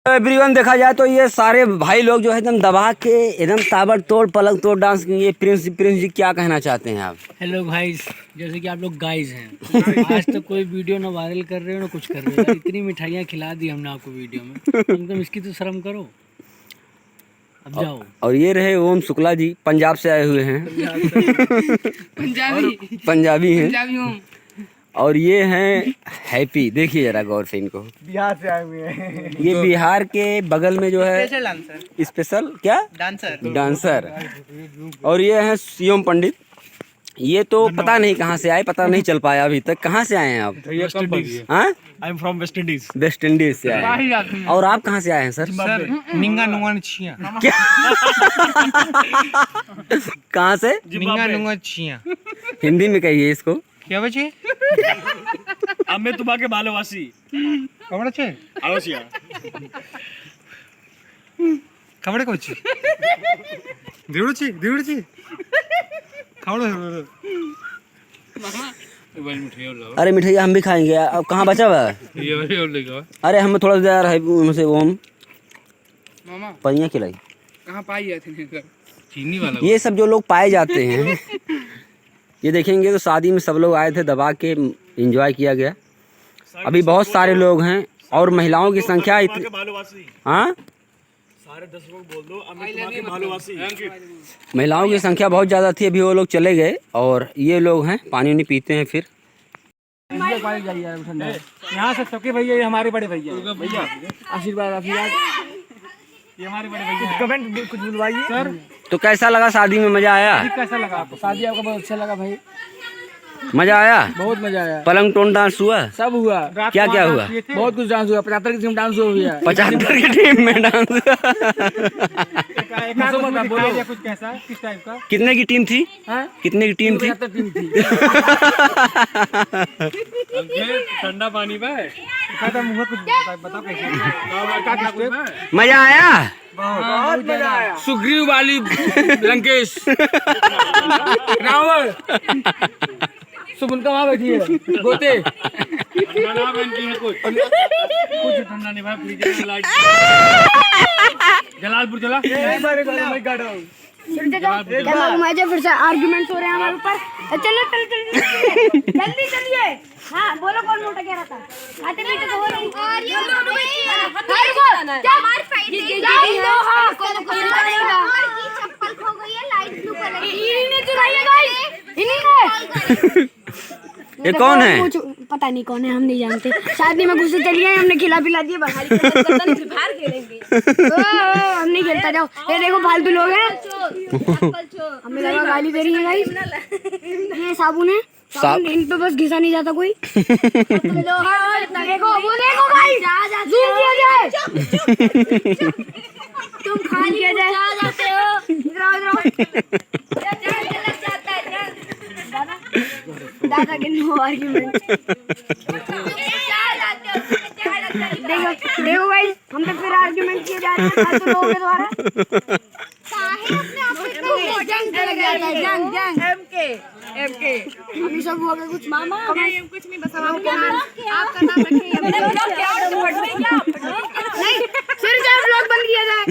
Everyone देखा जाए तो ये सारे भाई लोग जो है एकदम दबा के एकदम ताबड़तोड़ पलक तोड़ डांस किए। प्रिंस जी क्या कहना चाहते हैं आप? हेलो गाइस, जैसे कि आप लोग गाइस हैं, आज तक कोई वीडियो ना वायरल कर रहे हो ना कुछ कर रहे हो। इतनी मिठाइयाँ खिला दी हमने आपको वीडियो में, कम से कम इसकी तो शर्म करो। अब जाओ। और ये रहे ओम शुक्ला जी, पंजाब से आए हुए हैं। पंजाबी हैं। और ये हैं हैप्पी, देखिए जरा गौर से इनको, बिहार से आए हुए हैं। ये बिहार के बगल में जो है स्पेशल क्या डांसर। और ये हैं सीएम पंडित। ये तो पता नहीं कहाँ से आए, पता नहीं चल पाया अभी तक। कहाँ से आए हैं आप? हाँ, I am from West Indies. West Indies से आए। और आप कहाँ से आए हैं सर? निंगा नुंगा छिया। क्या? कहाँ से? निंगा नुंगा छिया। हिंदी में कहिए इसको। क्या बचे? हमें तुम्हारे भालोवासी कपड़े छे आलोसिया कपड़े को छी दिवड़ छी खाओ। अरे मिठाई हम भी खाएंगे। अब कहाँ बचा हुआ है? अरे हमें थोड़ा सा यार है मुझसे ओम परियां खिलाई। कहाँ पाई जाती है चीनी वाला। ये सब जो लोग पाए जाते हैं ये देखेंगे तो शादी में सब लोग आए थे, दबा के एंजॉय किया गया। अभी बहुत सारे लोग हैं और महिलाओं की संख्या इतनी। हाँ, सारे 10 लोग बोल दो हमें तुम्हारे भालोवासी। महिलाओं की संख्या बहुत ज़्यादा थी। अभी वो लोग चले गए और ये लोग हैं पानी नहीं पीते हैं। फिर यहाँ से सबके भैया, ये हमारे बड़े भैया आशीर्वाद ये हमारे बड़े भैया। कमेंट कुछ बुलवाइए सर। तो कैसा लगा शादी में? मजा आया? कैसा लगा आपको? शादी आपका बहुत अच्छा लगा भाई, मजा आया? बहुत मजा आया। पलंग टोन डांस हुआ? सब हुआ। क्या क्या हुआ? बहुत कुछ डांस हुआ। 75 की टीम डांस हो गया। 75 की टीम में डांस। कुछ कैसा किस टाइप का? कितने की टीम थी? कितने की टीम थी? टीम थी। ठंडा पानी में कुछ बताओ कैसे? मजा आया? बहुत मजा आया। सुग्रीव वाली लंकेश रावण सुबुनका वहाँ बैठी है गोते। कुछ ठंडा नहीं भाई, फ्रीज में लाइट जलालपुर चला। फिर से आर्गुमेंट्स हो रहे हैं हमारे ऊपर। चलो जल्दी चलिए। हाँ बोलो, कौन मोटा कह रहा था? आते पीते तो हो रही। चप्पल खो गई है, लाइट ब्लू कलर की। इन्हीं चुराई है गाइस, इन्हीं ने। ये कौन है? पता नहीं कौन है, हम नहीं जानते। शादी में घुसे चलिए, हमने खिला पिला दिए। बाहर खेलेंगे। हम नहीं खेलता, जाओ। ये देखो फालतू लोग हैं, हमें लगा गाली दे रही है गाइस। ये साबुन है, साबुन इन पे बस घिसा नहीं जाता कोई। देखो वो देखो गाइस, जूम किया जाए। तुम खा लिया जाते हो। दादा के नो आर्गुमेंट। देखो गाइस, हम पे फिर आर्गुमेंट किए जा रहे हैं तो लोगों के द्वारा। एमके अभी सब हो गया कुछ। मामा कुछ नहीं, बस आपका नाम रखिए। नहीं, फिर से ब्लॉग बंद किया जाए।